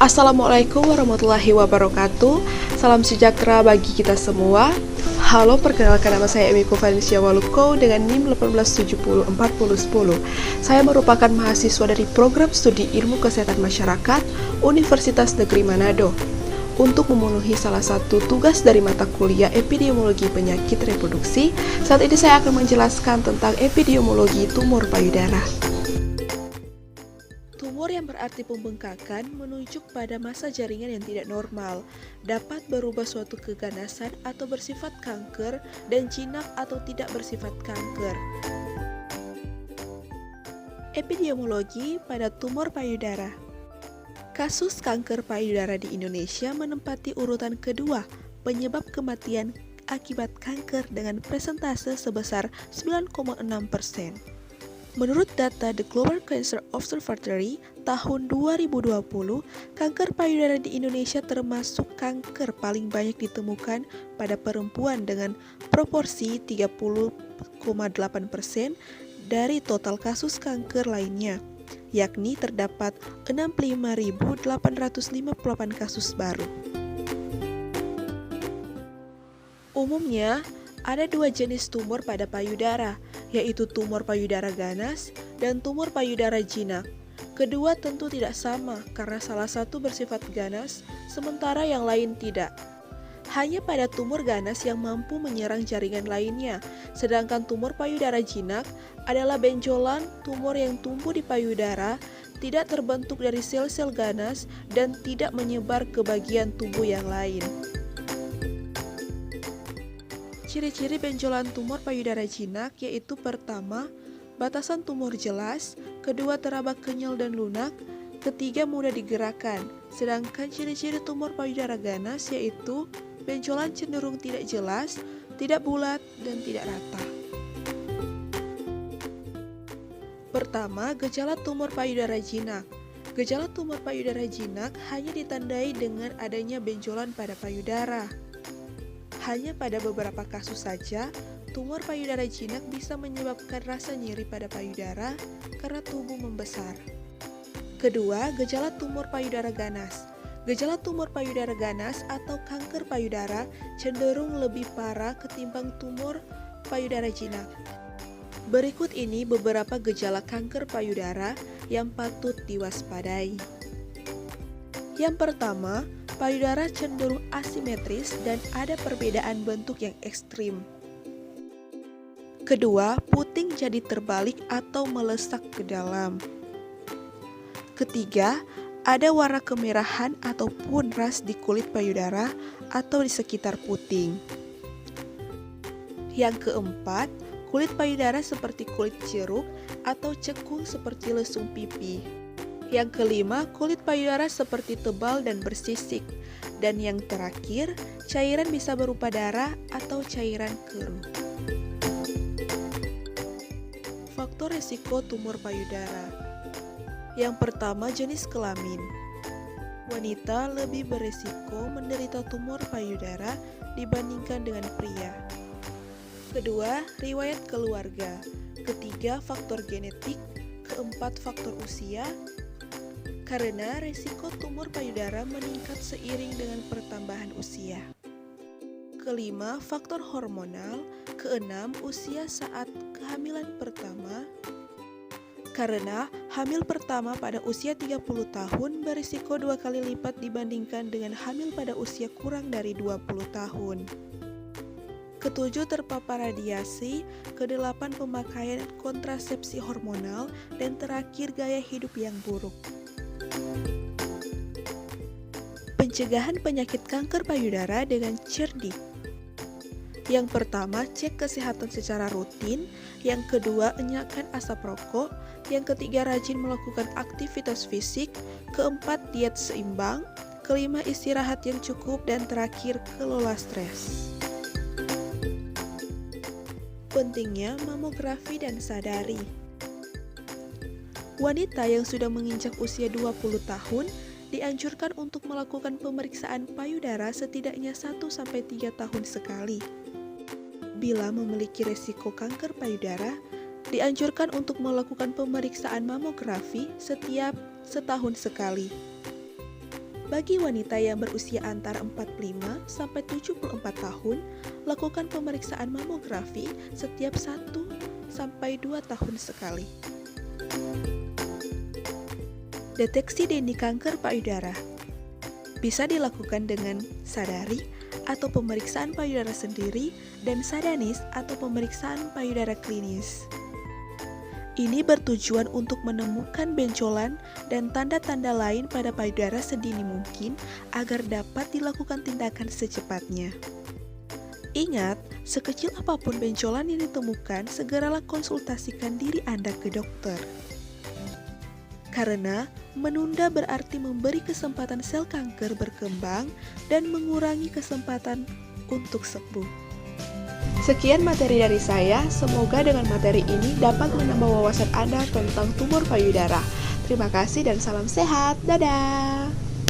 Assalamualaikum warahmatullahi wabarakatuh. Salam sejahtera bagi kita semua. Halo, perkenalkan nama saya Emiko Valencia Waluko dengan NIM 18704010. Saya merupakan mahasiswa dari Program Studi Ilmu Kesehatan Masyarakat Universitas Negeri Manado. Untuk memenuhi salah satu tugas dari mata kuliah epidemiologi penyakit reproduksi, saat ini saya akan menjelaskan tentang epidemiologi tumor payudara. Tumor yang berarti pembengkakan menunjuk pada massa jaringan yang tidak normal, dapat berubah suatu keganasan atau bersifat kanker dan jinak atau tidak bersifat kanker. Epidemiologi pada tumor payudara. Kasus kanker payudara di Indonesia menempati urutan kedua penyebab kematian akibat kanker dengan persentase sebesar 9,6%. Menurut data The Global Cancer Observatory tahun 2020, kanker payudara di Indonesia termasuk kanker paling banyak ditemukan pada perempuan dengan proporsi 30,8% dari total kasus kanker lainnya, yakni terdapat 65.858 kasus baru. Umumnya, ada dua jenis tumor pada payudara, yaitu tumor payudara ganas dan tumor payudara jinak. Kedua tentu tidak sama karena salah satu bersifat ganas, sementara yang lain tidak. Hanya pada tumor ganas yang mampu menyerang jaringan lainnya, sedangkan tumor payudara jinak adalah benjolan tumor yang tumbuh di payudara, tidak terbentuk dari sel-sel ganas, dan tidak menyebar ke bagian tubuh yang lain. Ciri-ciri benjolan tumor payudara jinak yaitu pertama, batasan tumor jelas, kedua teraba kenyal dan lunak, ketiga mudah digerakkan. Sedangkan ciri-ciri tumor payudara ganas yaitu benjolan cenderung tidak jelas, tidak bulat, dan tidak rata. Pertama, gejala tumor payudara jinak. Gejala tumor payudara jinak hanya ditandai dengan adanya benjolan pada payudara. Hanya pada beberapa kasus saja, tumor payudara jinak bisa menyebabkan rasa nyeri pada payudara karena tubuh membesar. Kedua, gejala tumor payudara ganas. Gejala tumor payudara ganas atau kanker payudara cenderung lebih parah ketimbang tumor payudara jinak. Berikut ini beberapa gejala kanker payudara yang patut diwaspadai. Yang pertama, payudara cenderung asimetris dan ada perbedaan bentuk yang ekstrim. Kedua, puting jadi terbalik atau melesak ke dalam. Ketiga, ada warna kemerahan ataupun ras di kulit payudara atau di sekitar puting. Yang keempat, kulit payudara seperti kulit jeruk atau cekung seperti lesung pipi. Yang kelima, kulit payudara seperti tebal dan bersisik. Dan yang terakhir, cairan bisa berupa darah atau cairan keruh. Faktor resiko tumor payudara. Yang pertama, jenis kelamin. Wanita lebih beresiko menderita tumor payudara dibandingkan dengan pria. Kedua, riwayat keluarga. Ketiga, faktor genetik. Keempat, faktor usia. Karena risiko tumor payudara meningkat seiring dengan pertambahan usia. Kelima, faktor hormonal. Keenam, usia saat kehamilan pertama. Karena hamil pertama pada usia 30 tahun berisiko 2 kali lipat dibandingkan dengan hamil pada usia kurang dari 20 tahun. Ketujuh, terpapar radiasi. Kedelapan, pemakaian kontrasepsi hormonal. Dan terakhir, gaya hidup yang buruk. Pencegahan penyakit kanker payudara dengan cerdik. Yang pertama, cek kesehatan secara rutin. Yang kedua, enyahkan asap rokok. Yang ketiga, rajin melakukan aktivitas fisik. Keempat, diet seimbang. Kelima, istirahat yang cukup. Dan terakhir, kelola stres. Pentingnya mamografi dan sadari. Wanita yang sudah menginjak usia 20 tahun dianjurkan untuk melakukan pemeriksaan payudara setidaknya 1-3 tahun sekali. Bila memiliki resiko kanker payudara, dianjurkan untuk melakukan pemeriksaan mamografi setiap setahun sekali. Bagi wanita yang berusia antara 45 sampai 74 tahun, lakukan pemeriksaan mamografi setiap 1 sampai 2 tahun sekali. Deteksi dini kanker payudara bisa dilakukan dengan sadari atau pemeriksaan payudara sendiri dan sadanis atau pemeriksaan payudara klinis. Ini bertujuan untuk menemukan benjolan dan tanda-tanda lain pada payudara sedini mungkin agar dapat dilakukan tindakan secepatnya. Ingat, sekecil apapun benjolan yang ditemukan, segeralah konsultasikan diri Anda ke dokter. Karena menunda berarti memberi kesempatan sel kanker berkembang dan mengurangi kesempatan untuk sembuh. Sekian materi dari saya, semoga dengan materi ini dapat menambah wawasan Anda tentang tumor payudara. Terima kasih dan salam sehat, dadah!